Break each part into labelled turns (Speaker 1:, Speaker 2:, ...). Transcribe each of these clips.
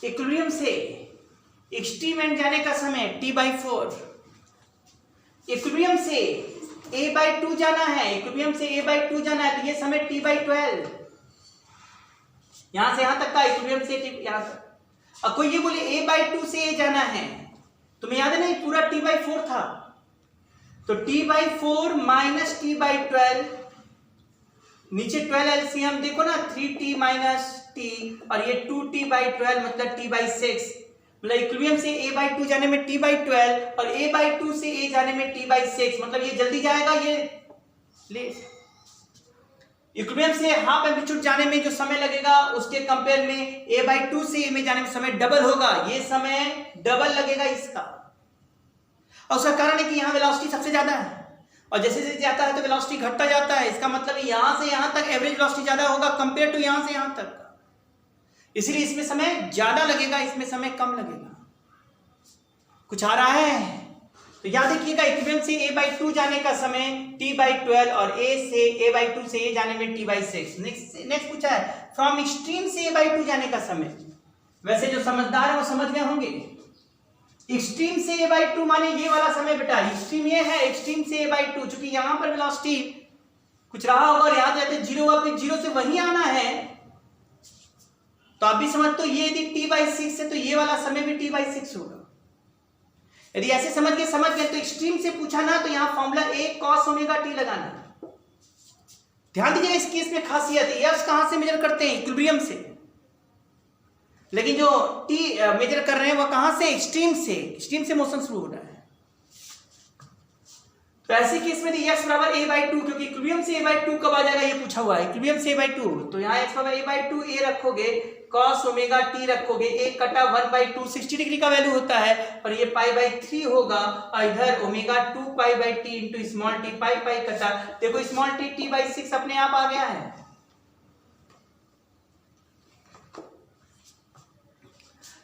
Speaker 1: Equilibrium से extreme and जाने का समय t/4, इक्विलिब्रियम से a/2 जाना है, इक्विलिब्रियम से a/2 जाना है तो ये समय t/12, यहां से यहां तक का इक्विलिब्रियम से यहां तक। अब कोई ये बोले a/2 से a जाना है, तुम्हें याद है ना ये पूरा t/4 था, तो t/4 माइनस t/12, नीचे 12 एलसीएम देखो ना, 3t माइनस t और ये 2t/12 मतलब t/6, मतलब इक्विलिब्रियम से a/2 जाने में t/12 और a/2 से a जाने में t/6, मतलब ये जल्दी जाएगा, ये ले इक्विलिब्रियम से हाफ एम्पलीट्यूड जाने में जो समय लगेगा उसके कंपेयर में a/2 से a में जाने में समय डबल होगा, ये समय डबल लगेगा इसका। और उसका कारण है कि यहाँ वेलोसिटी सबसे ज्यादा है और जैसे जैसे जाता है तो वेलोसिटी घटता जाता है, इसका मतलब यहां से यहां तक एवरेज वेलोसिटी ज्यादा होगा कंपेयर टू यहां से यहां तक, इसलिए इसमें समय ज्यादा लगेगा, इसमें समय कम लगेगा। कुछ आ रहा है तो याद रखिएगा, इक्विलिब्रियम से a/2 जाने का समय t/12 और a/2 से a जाने में t/6। नेक्स्ट पूछा है फ्रॉम एक्सट्रीम से a/2 जाने का समय, वैसे जो समझदार है वो समझ गए होंगे, एक्सट्रीम से a/2 माने ये वाला समय बेटा, एक्सट्रीम ये है, एक्सट्रीम से a/2, चूंकि यहां पर वेलोसिटी कुछ रहा होगा और यहां जाते 0 हुआ, फिर 0 से वहीं आना है, तो आप भी समझ, तो ये यदि t/6 है तो ये वाला समय भी t/6 होगा। यदि ऐसे समझ गए तो एक्सट्रीम से पूछा ना तो यहां फॉर्मूला a cos ω t लगाना। ध्यान दीजिए इस केस में खासियत, f कहां से मेजर करते हैं, इक्विलिब्रियम से, लेकिन जो t मेजर कर रहे हैं वह कहां से, एक्सट्रीम से मोशन शुरू हो रहा है। तो ऐसे केस में x बराबर a/2, क्योंकि इक्विलिब्रियम से a/2 कब आ जाएगा ये पूछा हुआ है, इक्विलिब्रियम से a/2, तो यहाँ x बराबर a/2 a रखोगे, cos ω t रखोगे, a कटा 1/2 60 डिग्री का वैल्यू होता है और ये π/3 होगा, और इधर ω2 π/t इंटू स्मॉल t, पाई कटा, देखो स्मॉल t t/6 अपने आप आ गया है।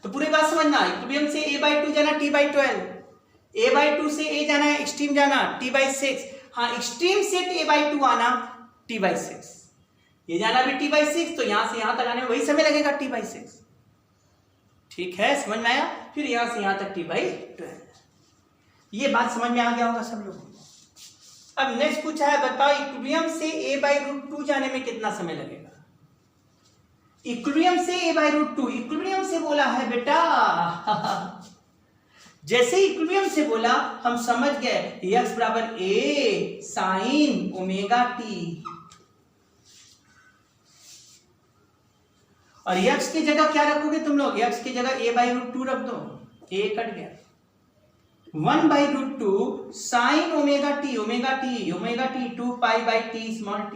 Speaker 1: तो पूरी बात समझना, इक्विलिब्रियम से a/2 जाना t/12, a/2 से a जाना है, एक्सट्रीम जाना t/6, हाँ एक्सट्रीम से a/2 आना t/6, ये जाना भी t/6, तो यहां से यहां तक आने में वही समय लगेगा t/6। ठीक है, समझ में आया, फिर यहां से यहां तक t/12, ये बात समझ में आ गया होगा सब लोग। अब नेक्स्ट पूछा है बताओ इक्विलिब्रियम से a/√2 जाने में कितना समय लगेगा। इक्विलिब्रियम से a/√2, इक्विलिब्रियम से बोला है बेटा जैसे इक्विलिब्रियम से बोला हम समझ गए x बराबर a sin ω t, और x की जगह क्या रखोगे तुम लोग, x की जगह a/√2 रख दो, a कट गया, 1/√2 sin ω t 2π/t small t,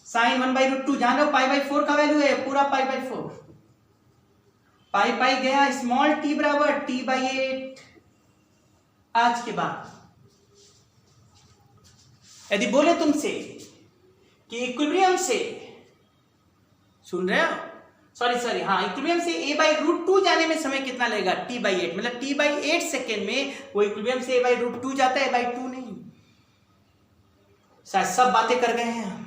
Speaker 1: sin 1/√2, जान लो π/4 का वैल्यू है, पूरा π/4, पाई गया, स्मॉल t बराबर t/8। आज के बाद यदि बोले तुमसे कि इक्विलिब्रियम से, सुन रहे हो, सॉरी हाँ, इक्विलिब्रियम से a/√2 जाने में समय कितना लगेगा, t/8, मतलब t/8 सेकेंड में वो इक्विलिब्रियम से a/√2 जाता है, a/2 नहीं। शायद सब बातें कर गए हैं हम,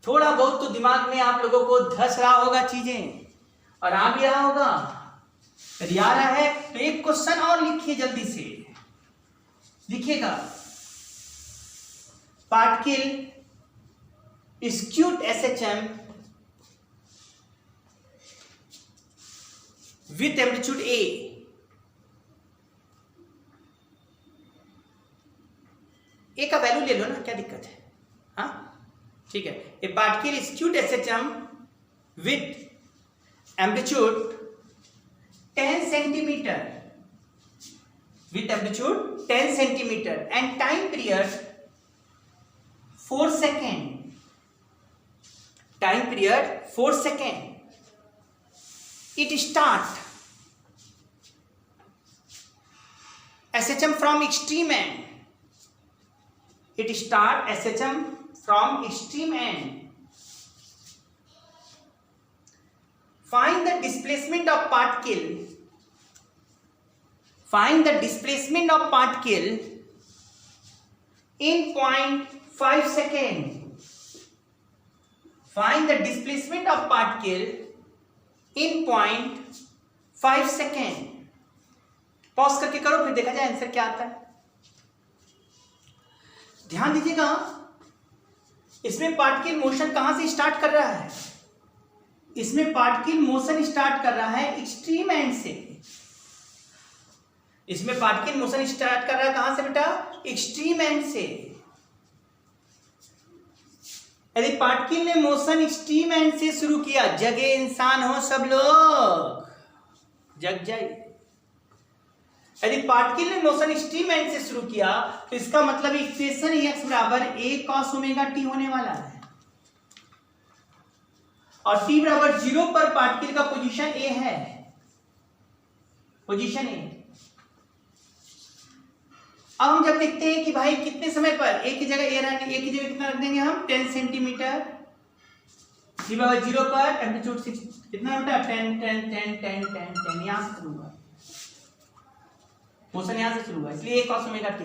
Speaker 1: थोड़ा बहुत तो दिमाग में आप लोगों को धस रहा होगा चीजें और आ भी रहा होगा। यदि आ रहा है तो एक क्वेश्चन और लिखिए, जल्दी से लिखिएगा, particle skewed SHM with amplitude A, A का वैल्यू ले लो ना, क्या दिक्कत है, हाँ ठीक है, ए particle skewed SHM with amplitude 10 centimetre, with amplitude 10 centimeter and time period 4 second, time period 4 second, it start SHM from extreme end, it start SHM from extreme end, find the displacement of particle, find the displacement of particle in 0.5 second, find the displacement of particle in 0.5 5 second. Pause करके करो, फिर देखा जाए answer क्या आता है। ध्यान दीजिएगा, इसमें पार्टिकल मोशन कहां से स्टार्ट कर रहा है? इसमें पार्टिकल मोशन स्टार्ट कर रहा है एक्सट्रीम एंड से। इसमें पार्टिकल मोशन स्टार्ट कर रहा है कहां से बेटा? एक्सट्रीम एंड से। यदि पार्टिकल ने मोशन एक्सट्रीम एंड से शुरू किया, जगे इंसान हो सब लोग, जग जाइए। यदि पार्टिकल ने मोशन एक्सट्रीम एंड से शुरू किया तो इसका मतलब इक्वेशन x बराबर a cos ओमेगा t होने वाला है, और t बराबर 0 पर पार्टिकल का पोजीशन a है, पोजीशन a। अब हम जब देखते हैं कि भाई कितने समय पर a की जगह a की जगह कितना रख देंगे हम? 10 सेंटीमीटर। t बराबर 0 पर एम्पलीट्यूड कितना होता है? 10 10 10 10 10 10। यहां से शुरू हुआ मोशन, यहां से शुरू हुआ, इसलिए a cos omega t।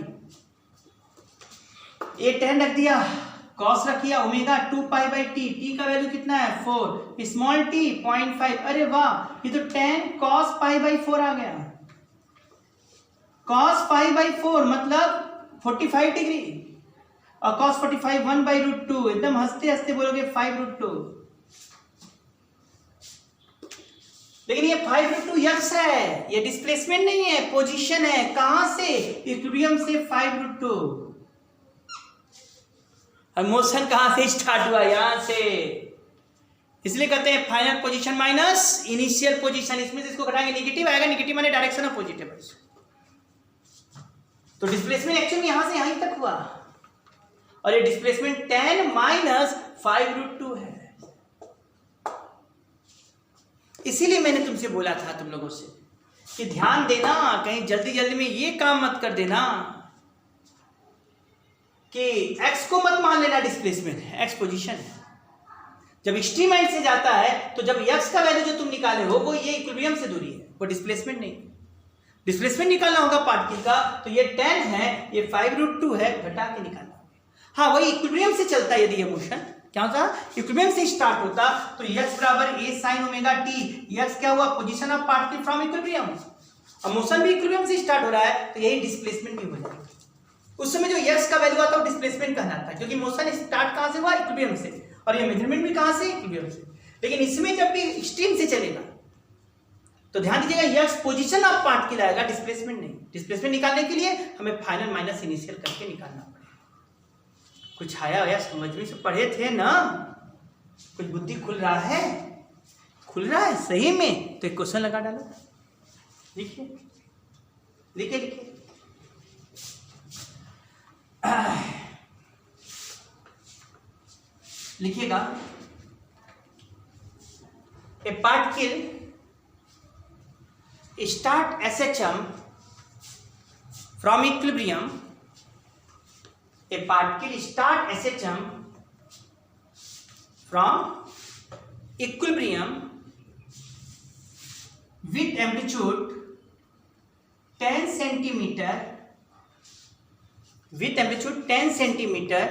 Speaker 1: a 10 रख दिया, cos रख दिया, omega 2 pi by t। t का वैल्यू कितना है? 4। Small t 0.5। अरे वाह, ये तो 10 cos पाई बाई 4 आ गया। cos पाई बाई 4 मतलब 45 डिग्री, और cos 45 1/√2। एकदम हंसते हंसते बोलोगे 5√2, लेकिन ये 5√2 यक्स है, ये डिस्प्लेसमेंट नहीं है, पोजीशन है। कहां से? इक्विलिब्रियम से 5√2। और मोशन कहां से स्टार्ट हुआ? यहां से। इसलिए कहते हैं final position minus initial position. इसमें से इसको घटाएंगे, नेगेटिव आएगा। नेगेटिव माने डायरेक्शन ऑफ पॉजिटिव। तो डिस्प्लेसमेंट एक्चुअली यहां से यहीं तक हुआ, और ये डिस्प्लेसमेंट 10 माइनस 5√2 है। इसीलिए मैंने तुमसे बोला था तुम लोगों से कि ध्यान देना, कहीं जल्दी जल्दी में ये काम मत कर देना कि x को मत मान लेना डिस्प्लेसमेंट है, x पोजीशन है। जब एक्सट्रीम एंड से जाता है तो जब x का वैल्यू जो तुम निकाले हो वो ये इक्विलिब्रियम से दूरी है, वो डिस्प्लेसमेंट नहीं। डिस्प्लेसमेंट निकालना होगा पार्टिकल का, तो ये 10 है, ये 5√2 है, घटा के निकालना होगा। हाँ, वही इक्विलिब्रियम से चलता है। यदि ये मोशन क्या होता? इक्विलिब्रियम से स्टार्ट होता तो x बराबर a sin omega t। x क्या हुआ? Position of particle from equilibrium. अब मोशन भी इक्विलिब्रियम से स्टार्ट हो रहा है, तो यही डिस्प्लेसमेंट भी हो जाएगा। उस समय जो x का वैल्यू आता है वो डिस्प्लेसमेंट कहलाता है, क्योंकि मोशन स्टार्ट कहां से हुआ? इक्विलिब्रियम से, और ये मेजरमेंट भी कहां से? इक्विलिब्रियम से। लेकिन इसमें जब भी एक्सट्रीम से चलेगा तो ध्यान दीजिएगा x पोजीशन ऑफ पार्टिकल आएगा, डिस्प्लेसमेंट नहीं। डिस्प्लेसमेंट निकालने के लिए हमें फाइनल माइनस इनिशियल करके निकालना पड़ेगा। कुछ आया या समझ में से पढ़े थे ना? कुछ बुद्धि खुल रहा है? खुल रहा है सही में? तो एक क्वेश्चन लगा डालो, लिखिए लिखिए लिखिए। लिखिएगा, ए particle start SHM from equilibrium. A particle start SHM from equilibrium with amplitude 10 centimeter, with amplitude 10 centimeter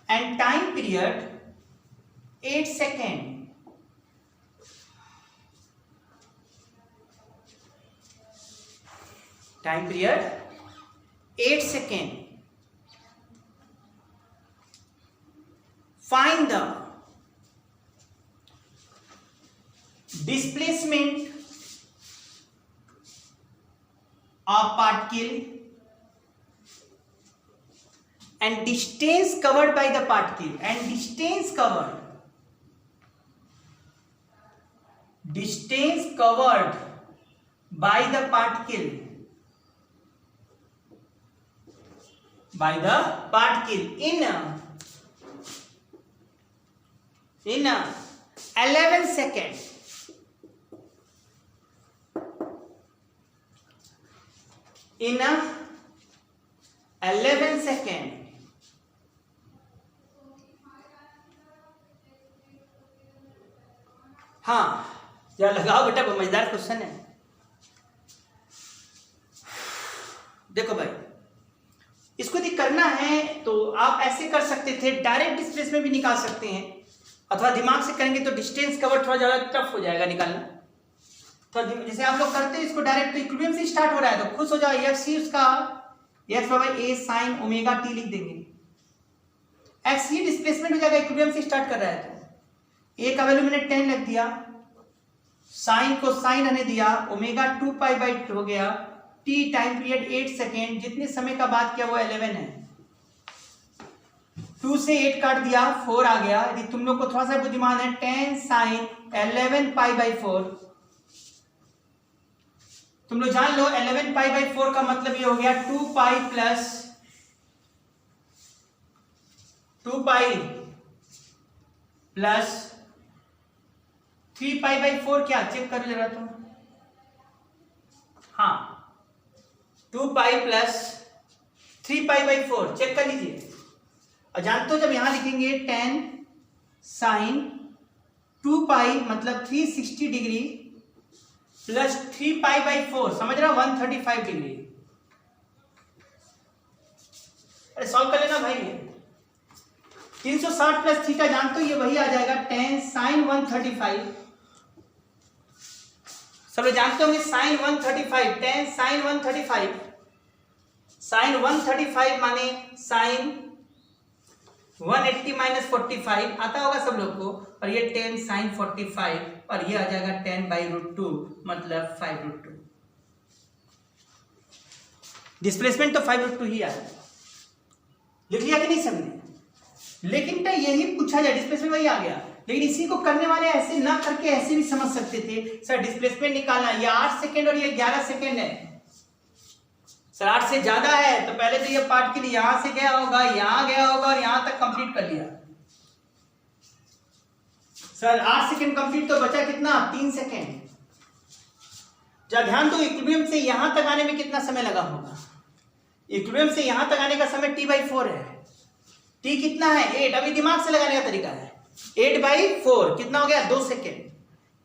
Speaker 1: and time period 8 seconds. Time period 8 seconds. Find the displacement of particle and distance covered by the particle, and distance covered by the particle, by the particle in 11 seconds. In 11 seconds. हाँ, जरा लगाओ बेटा, बहुत मजेदार question है। देखो भाई, इसको यदि करना है तो आप ऐसे कर सकते थे, डायरेक्ट डिस्प्लेसमेंट भी निकाल सकते हैं, अथवा दिमाग से करेंगे तो डिस्टेंस कवर थोड़ा ज़्यादा टफ हो जाएगा निकालना। तो जैसे आप लोग करते हैं इसको डायरेक्ट, तो इक्विलिब्रियम से स्टार्ट हो रहा है तो खुश हो जाओ, एफ सी उसका एक्स बराबर ए साइन ओमेगा टी लिख देंगे। एक्स ही डिस्प्लेसमेंट हो जाएगा, इक्विलिब्रियम से स्टार्ट कर रहा है तो ए का वैल्यू मैंने 10 रख दिया, साइन को साइन आने दिया, ओमेगा 2 पाई बाई हो गया, टी टाइम पीरियड 8 सेकेंड, जितने समय का बात किया वो 11 है, 2 से 8 काट दिया 4 आ गया। यदि तुम लोग को थोड़ा सा बुद्धिमान है 10 साइन 11 पाई बाई 4, तुम लोग जान लो 11 पाई बाई 4 का मतलब ये हो गया 2 pi plus 2 pi plus 3 pi by 4, क्या चेक कर जरा तुम, हाँ 2 pi plus 3 pi by 4 check कर लीजिए। और जानते हो जब यहां लिखेंगे 10 साइन 2 पाई मतलब 360 डिग्री प्लस 3 पाई बाई 4, समझ रहा 135 डिग्री। अरे सॉल्व कर लेना भाई, 360 प्लस थीटा जानते हो ये वही आ जाएगा 10 साइन 135, सब लोग जानते होंगे साइन 135, 10 साइन 135, साइन 135 माने साइन 180 माइनस 45 आता होगा सब लोग को, और ये 10 साइन 45 और ये आ जाएगा 10 बाई रूट 2 मतलब 5 रूट 2। डिस्प्लेसमेंट तो 5 रूट 2 ही आया, लिख लिया कि नहीं सबने? लेकिन तो यही पूछा जाए, डिस्प्लेसमेंट वही आ गया, लेकिन इसी को करने वाले ऐसे ना करके ऐसे भी समझ सकते थे, सर डिस्प्लेसमेंट निकालना, ये 8 सेकेंड और ये 11 सेकेंड है, सर 8 से ज्यादा है तो पहले तो ये पार्ट के लिए यहां से गया होगा, यहां गया होगा और यहां तक कंप्लीट कर लिया। सर 8 सेकेंड कंप्लीट तो बचा कितना 3 सेकेंड। जब ध्यान दो इक्विलिब्रियम से यहां तक आने में कितना समय लगा होगा, इक्विलिब्रियम से यहां तक आने का समय t/4 है, t कितना है 8, अभी दिमाग से लगाने का तरीका है, 8/4 कितना हो गया 2 सेकेंड,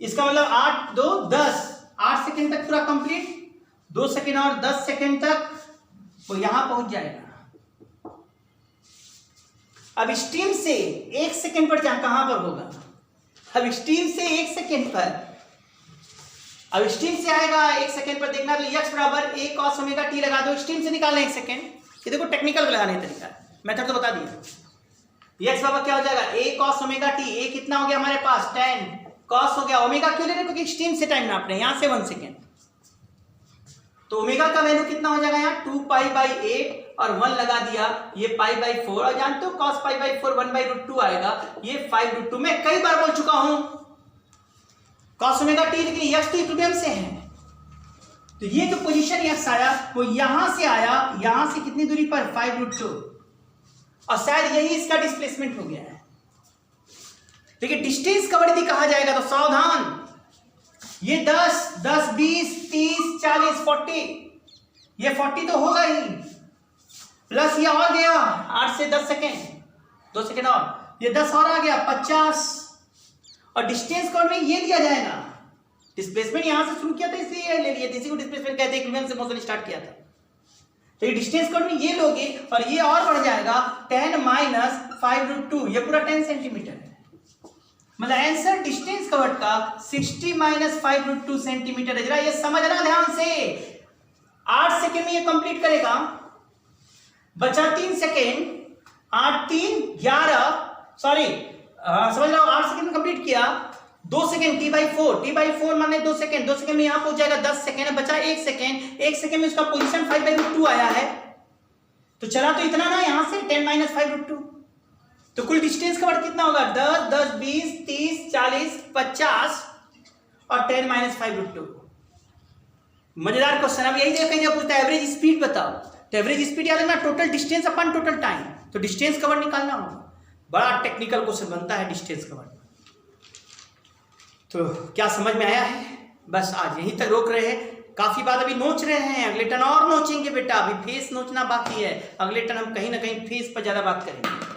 Speaker 1: इसका मतलब 8 2 10, 8 सेकेंड तक पूरा कंप्लीट, 2 सेकेंड और 10 सेकेंड तक वो यहां पहुंच जाएगा। अब स्टीम से 1 सेकेंड पर कहां पर होगा, अब स्टीम से 1 सेकेंड पर, अब स्टीम से आएगा 1 सेकेंड पर देखना तो x बराबर a cos ओमेगा t लगा दो, स्टीम से निकालना 1 सेकेंड, ये देखो टेक्निकल लगाने का तरीका, मेथड तो बता दिया। x बराबर क्या हो जाएगा a cos omega t, a कितना हो गया हमारे पास 10, cos हो गया, ओमेगा क्यों ले रहे क्योंकि स्टीम से टाइम नाप रहे हैं, यहां से 1 सेकेंड, तो ओमेगा का वैल्यू कितना हो जाएगा यहाँ 2 पाई बाई 8 और 1 लगा दिया, ये पाई बाई 4, और जानते हो cos pi by 4 1 by root 2 आएगा, ये 5 रूट 2। मैं कई बार बोल चुका हूं cos ओमेगा t, लेकिन यक्स तो इक्विलिब्रियम से है, तो ये जो पोजीशन यक्स आया वो यहां से आया, यहां से कितनी दूरी पर 5 रूट 2, और शायद यही इसका डिस्प्लेसमेंट हो गया है। देखिए डिस्टेंस कवर यदि कहा जाएगा तो सावधान, ये 10 10 20 30 40 40, ये 40 तो होगा ही, प्लस ये और गया 8 से 10 सेकेंड, 2 सेकेंड और ये 10 और आ गया 50, और डिस्टेंस कवर में ये लिया जाएगा, डिस्प्लेसमेंट यहां से शुरू किया था इसलिए ये ले लिया, इसी को डिस्प्लेसमेंट कहते हैं, इक्विलिब्रियम से मोशन स्टार्ट किया था, तो ये डिस्टेंस कवर में ये लोगे और ये और बढ़ जाएगा 10 माइनस 5 रूट 2, ये पूरा 10 सेंटीमीटर है, मतलब आंसर डिस्टेंस कवर्ड का 60 माइनस 5 रूट 2 सेंटीमीटर है। जरा ये समझना ध्यान से, 8 सेकेंड में ये कंप्लीट करेगा, बचा 3 सेकेंड, 8 3 11, सॉरी समझ रहा हूं, 8 सेकेंड में कंप्लीट किया, 2 सेकेंड t/4 माने 2 सेकेंड, 2 सेकेंड में यहां पहुंच जाएगा 10 सेकेंड, बचा 1 सेकेंड, 1 सेकेंड में उसका पोजीशन 5 बाई रूट 2 आया है, तो चला तो इतना ना यहां से 10 माइनस 5 रूट 2, तो कुल डिस्टेंस कवर कितना होगा 10 10 20 30 40 50 और 10 माइनस 5 रूट 2। मजेदार क्वेश्चन। अब यही देखें जब पूछता है एवरेज स्पीड बताओ, तो एवरेज स्पीड याद रखना टोटल डिस्टेंस अपन टोटल टाइम, तो डिस्टेंस कवर निकालना होगा, बड़ा टेक्निकल क्वेश्चन बनता है डिस्टेंस कवर। तो क्या समझ में आया है? बस आज यहीं तक रोक रहे हैं, काफी बात अभी नोच रहे हैं, अगले टर्न और नोचेंगे बेटा, अभी फेस नोचना बाकी है, अगले टर्न हम कहीं ना कहीं फेस पर ज्यादा बात करेंगे।